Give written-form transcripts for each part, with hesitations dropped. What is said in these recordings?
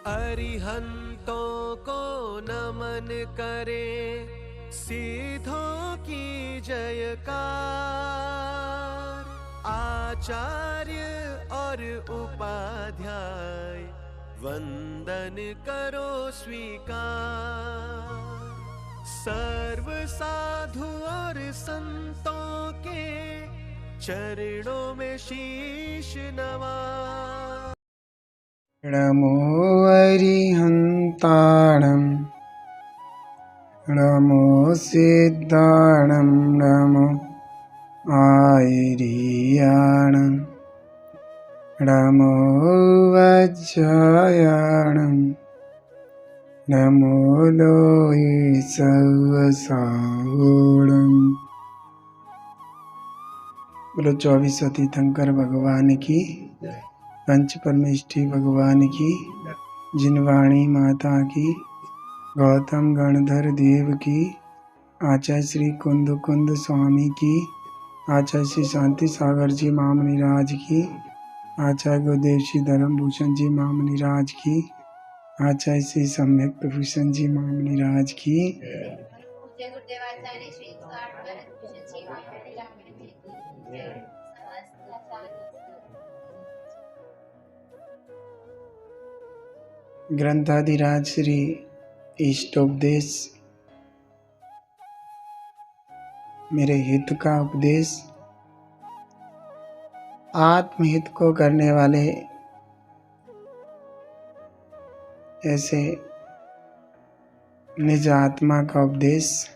अरिहंतों को नमन करे, सिद्धों की जयकार। आचार्य और उपाध्याय वंदन करो स्वीकार। सर्व साधु और संतों के चरणों में शीश नवा। नमो अरिहन्ताणं नमो सिद्धाणं नमो आयर्याणं नमो वज्रायणं नमो लोहि सर्वसाहुणं। बोलो 24 तीर्थंकर भगवान की, पंच परमेष्ठी भगवान की, जिनवाणी माता की, गौतम गणधर देव की, आचार्य श्री कुंद कुंद स्वामी की, आचार्य श्री शांति सागर जी महामुनिराज की, आचार्य गुरुदेव श्री धर्मभूषण जी महामुनिराज की, आचार्य श्री सम्यक प्रभूषण जी महामुनिराज की, ग्रंथाधिराज श्री इष्टोपदेश, मेरे हित का उपदेश, आत्महित को करने वाले ऐसे निज आत्मा का उपदेश।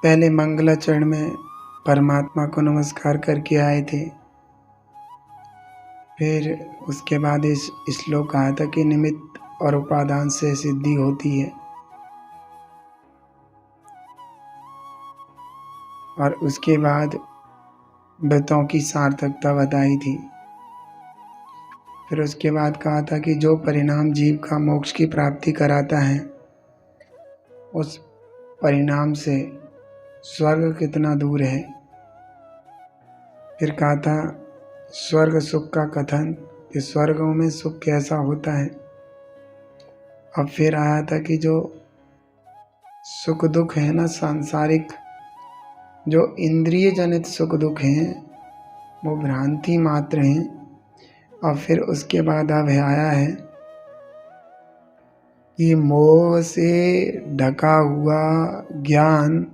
पहले मंगलाचरण में परमात्मा को नमस्कार करके आए थे, फिर उसके बाद इस श्लोक आया था कि निमित्त और उपादान से सिद्धि होती है, और उसके बाद व्रतों की सार्थकता बताई थी। फिर उसके बाद कहा था कि जो परिणाम जीव का मोक्ष की प्राप्ति कराता है, उस परिणाम से स्वर्ग कितना दूर है। फिर कहा था स्वर्ग सुख का कथन, कि स्वर्गों में सुख कैसा होता है। अब फिर आया था कि जो सुख दुख है ना, सांसारिक जो इंद्रिय जनित सुख दुख हैं, वो भ्रांति मात्र हैं। और फिर उसके बाद अब आया है कि मोह से ढका हुआ ज्ञान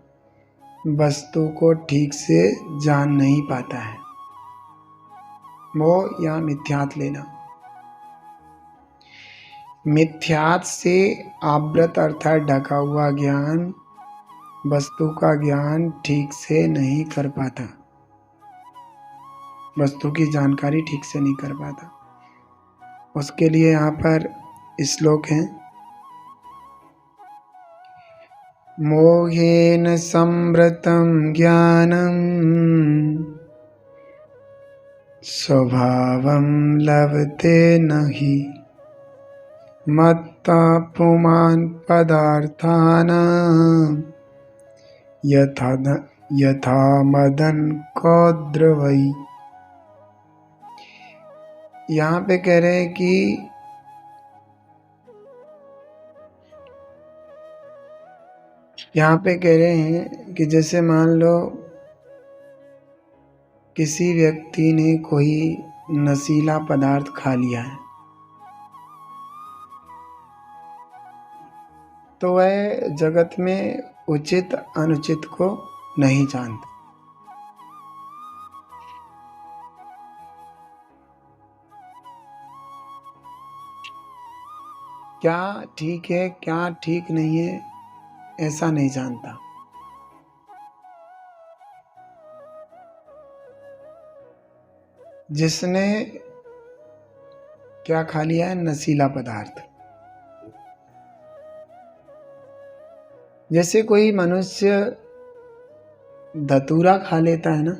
वस्तु को ठीक से जान नहीं पाता है। मोह या मिथ्यात लेना, मिथ्यात से आवृत अर्थात ढका हुआ ज्ञान वस्तु का ज्ञान ठीक से नहीं कर पाता, वस्तु की जानकारी ठीक से नहीं कर पाता। उसके लिए यहाँ पर श्लोक है, मोहेन संवृतं ज्ञानं स्वभावं लभते नहि मत्ता पुमान् पदार्थानां यथा मदन कौद्रवई। यहाँ पे कह रहे हैं कि जैसे मान लो किसी व्यक्ति ने कोई नशीला पदार्थ खा लिया है, तो वह जगत में उचित अनुचित को नहीं जानता। क्या ठीक है क्या ठीक नहीं है ऐसा नहीं जानता। जिसने क्या खा लिया है, नशीला पदार्थ। जैसे कोई मनुष्य धतूरा खा लेता है ना,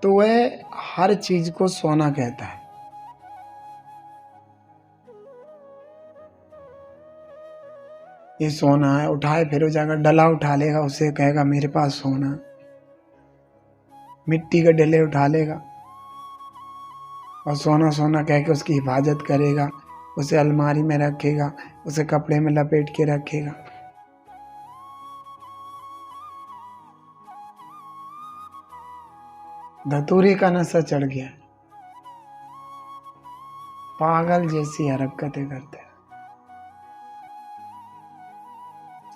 तो वह हर चीज को सोना कहता है। ये सोना है, उठाए फिर हो जाएगा, डला उठा लेगा, उसे कहेगा मेरे पास सोना। मिट्टी के डले उठा लेगा और सोना सोना कह के उसकी हिफाजत करेगा, उसे अलमारी में रखेगा, उसे कपड़े में लपेट के रखेगा। धतूरे का नशा चढ़ गया, पागल जैसी हरकतें करते हैं।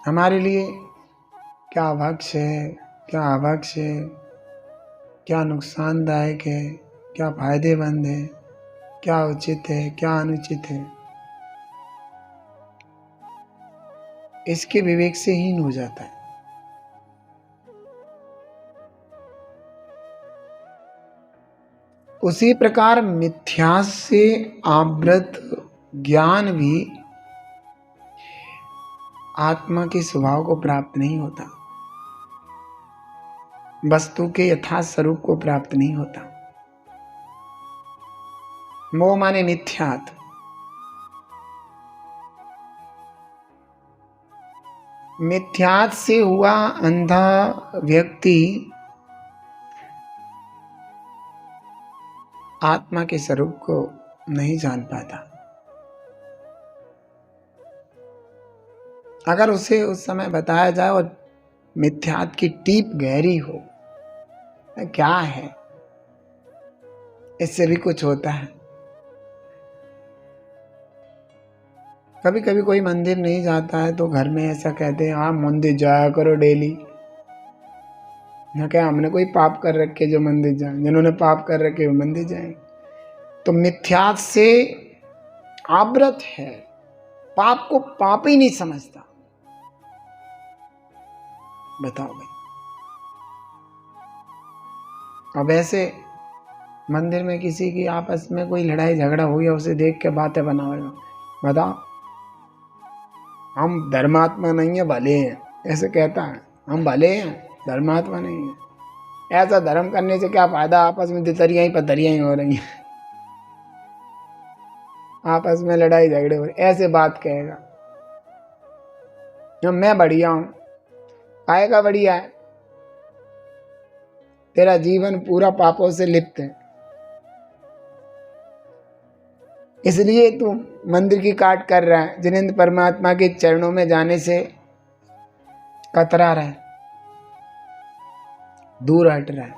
हमारे लिए क्या भक्ष है, क्या अभक्ष है, क्या नुकसानदायक है, क्या फायदेमंद है, क्या उचित है, क्या अनुचित है, इसके विवेक से हीन हो जाता है। उसी प्रकार मिथ्या से आवृत ज्ञान भी आत्मा के स्वभाव को प्राप्त नहीं होता, वस्तु के यथार्थ स्वरूप को प्राप्त नहीं होता। मोह माने मिथ्यात। मिथ्यात से हुआ अंधा व्यक्ति आत्मा के स्वरूप को नहीं जान पाता। अगर उसे उस समय बताया जाए और मिथ्यात की टीप गहरी हो, क्या है, इससे भी कुछ होता है। कभी कभी कोई मंदिर नहीं जाता है तो घर में ऐसा कहते हैं, आप मंदिर जाया करो डेली। क्या हमने कोई पाप कर रखे जो मंदिर जाए? जिन्होंने पाप कर रखे वो मंदिर जाए। तो मिथ्यात से आवृत है, पाप को पाप ही नहीं समझता। बताओ भाई। अब ऐसे मंदिर में किसी की आपस में कोई लड़ाई झगड़ा हो गया, उसे देख के बातें बनावेगा, बताओ हम धर्मात्मा नहीं है, भले हैं, ऐसे कहता है, हम भले हैं, धर्मात्मा नहीं है। ऐसा धर्म करने से क्या फायदा? आपस में तितरियां ही पतरियां ही हो रही हैं, आपस में लड़ाई झगड़े हो रहे, ऐसे बात कहेगा। जब मैं बढ़िया हूं, आएगा बढ़िया है, तेरा जीवन पूरा पापों से लिप्त है, इसलिए तू मंदिर की काट कर रहा है, जिनेंद्र परमात्मा के चरणों में जाने से कतरा रहा है, दूर हट रहा है।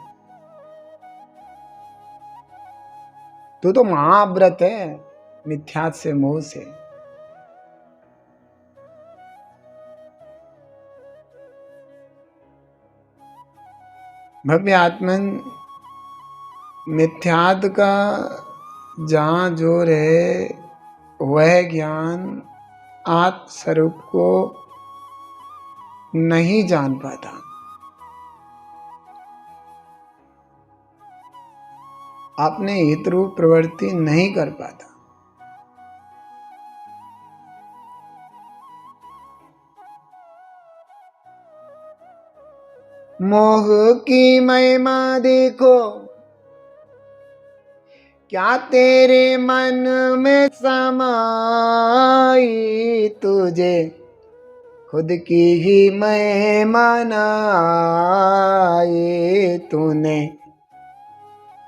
तू तो महाव्रत है मिथ्यात से, मोह से। भव्य आत्मन मिथ्यात का जहाँ जोर है, वह ज्ञान आत्म स्वरूप को नहीं जान पाता। अपने हित रूप प्रवृत्ति नहीं कर पाता। मोह की महिमा देखो, क्या तेरे मन में समाई, तुझे खुद की ही महिमा न आई, तूने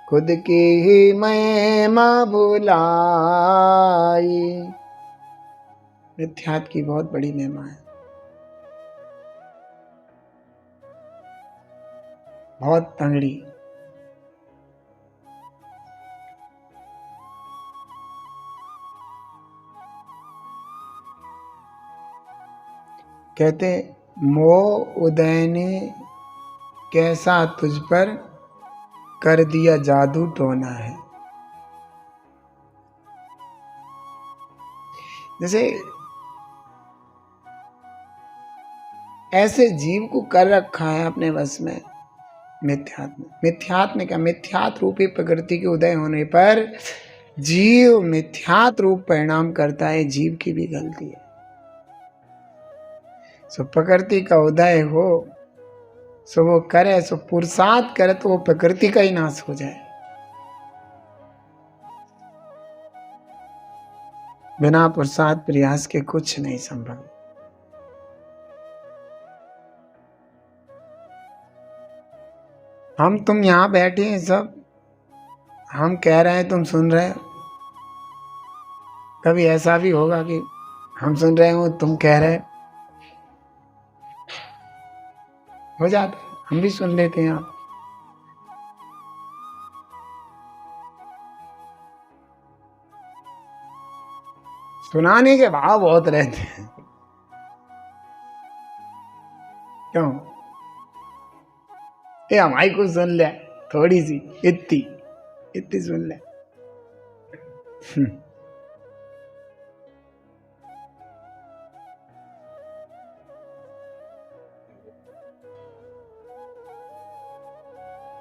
खुद की ही महिमा भुलाई। मिथ्यात की बहुत बड़ी महिमा है, बहुत तंगड़ी। कहते मोह उदय ने कैसा तुझ पर कर दिया जादू टोना है। जैसे ऐसे जीव को कर रखा है अपने वश में मिथ्यात में। मिथ्यात में क्या? मिथ्यात रूपी प्रकृति के उदय होने पर जीव मिथ्यात रूप परिणाम करता है। जीव की भी गलती है। सो प्रकृति का उदय हो, सो वो करे, सो पुरुषार्थ करे तो वो प्रकृति का ही नाश हो जाए। बिना पुरुषार्थ प्रयास के कुछ नहीं संभव। हम तुम यहाँ बैठे हैं सब, हम कह रहे हैं तुम सुन रहे हो। कभी ऐसा भी होगा कि हम सुन रहे हो तुम कह रहे हो जाता है, हम भी सुन लेते हैं। आप सुनाने के भाव बहुत रहते हैं। क्यों? ये हमारी कुछ सुन ले, थोड़ी सी, इतनी सुन ले।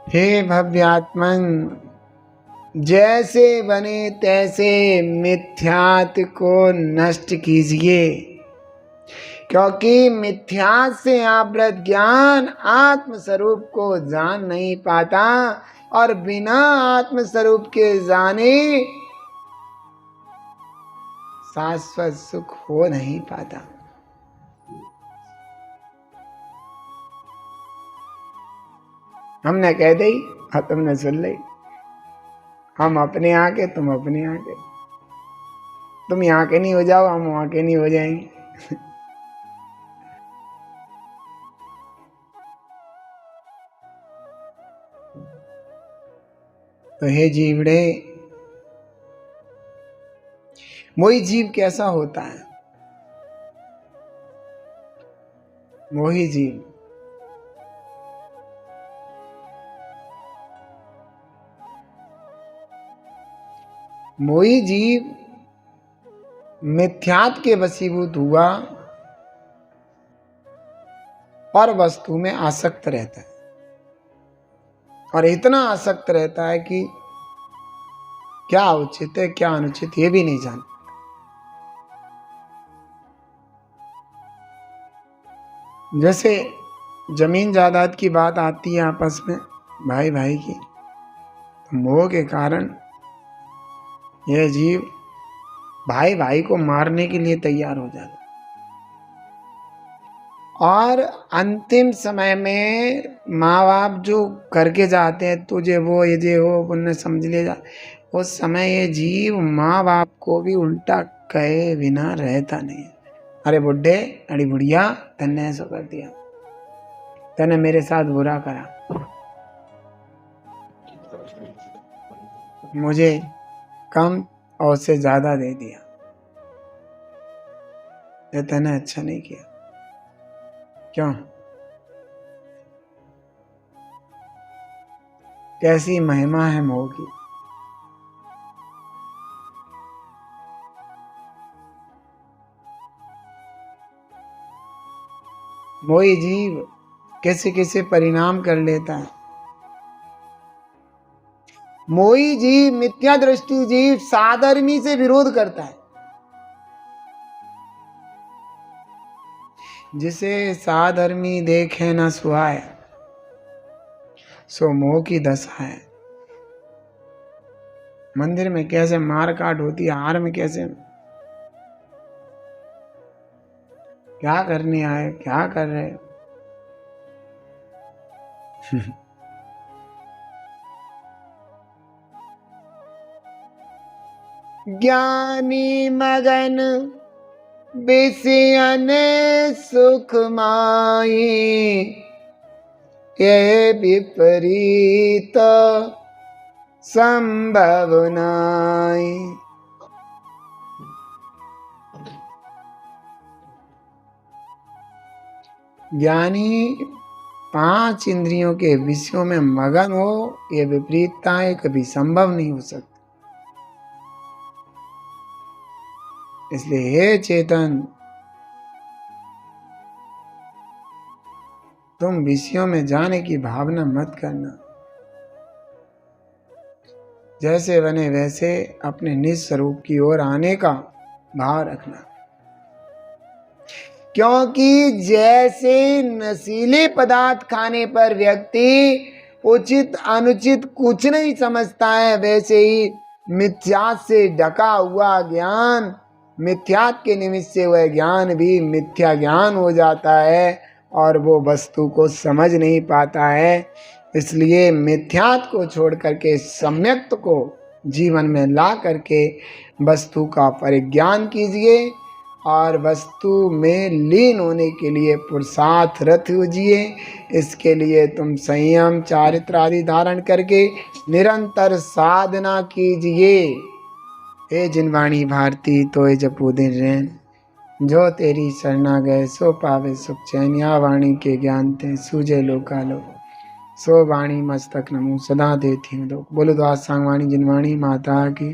हे भव्यात्मन, जैसे बने तैसे मिथ्यात को नष्ट कीजिए, क्योंकि मिथ्यात से आवृत ज्ञान आत्म स्वरूप को जान नहीं पाता, और बिना आत्म स्वरूप के जाने शाश्वत सुख हो नहीं पाता। हमने कह दी और तुमने सुन ली। हम अपने यहाँ के, तुम अपने यहाँ के। तुम यहाँ के नहीं हो जाओ, हम वहाँ के नहीं हो जाएंगे। तो हे जीवड़े, मोही जीव कैसा होता है? मोही जीव मिथ्यात के वशीभूत हुआ और वस्तु में आसक्त रहता है, और इतना आसक्त रहता है कि क्या उचित है क्या अनुचित ये भी नहीं जानता। जैसे जमीन जायदाद की बात आती है आपस में भाई भाई की, तो मोह के कारण यह जीव भाई भाई को मारने के लिए तैयार हो जाता, और अंतिम समय में माँ बाप जो करके जाते हैं तुझे वो ये हो उन्हें समझ ले जा, उस समय ये जीव माँ बाप को भी उल्टा कहे बिना रहता नहीं। अरे बुढ़े, अरे बुढ़िया, तन्ने ऐसा कर दिया, तने मेरे साथ बुरा करा, मुझे कम और से ज्यादा दे दिया, ये तने अच्छा नहीं किया। क्यों? कैसी महिमा है मोह की। मोही जीव कैसे कैसे परिणाम कर लेता है। मोही जीव, मिथ्या दृष्टि जीव साधर्मी से विरोध करता है। जिसे साधर्मी देखे न सुहाए, सो मोह की दशा है। मंदिर में कैसे मार काट होती है, हार में कैसे, क्या करने आए, क्या कर रहे हो? ज्ञानी मगन विषयन सुख माई, ये विपरीत संभव नाई। ज्ञानी 5 इंद्रियों के विषयों में मगन हो, ये विपरीतताएं कभी संभव नहीं हो सकती। इसलिए हे चेतन, तुम विषयों में जाने की भावना मत करना। जैसे बने वैसे अपने निज स्वरूप की ओर आने का भाव रखना, क्योंकि जैसे नशीले पदार्थ खाने पर व्यक्ति उचित अनुचित कुछ नहीं समझता है, वैसे ही मिथ्यात से ढका हुआ ज्ञान, मिथ्यात के निमित्त से वह ज्ञान भी मिथ्या ज्ञान हो जाता है, और वो वस्तु को समझ नहीं पाता है। इसलिए मिथ्यात्व को छोड़ करके सम्यक्त को जीवन में ला करके वस्तु का परिज्ञान कीजिए और वस्तु में लीन होने के लिए पुरुषार्थरत होजिए। इसके लिए तुम संयम चारित्र आदि धारण करके निरंतर साधना कीजिए। हे जिनवाणी भारती तोय जपू दिन रैन, जो तेरी शरणा गए सो पावे सुख चैन। या वाणी के ज्ञान ते सूझे लोकालो, सो वाणी मस्तक नमो सदा देती लोक। बोलो द्वार सांगवाणी जिनवाणी माता की।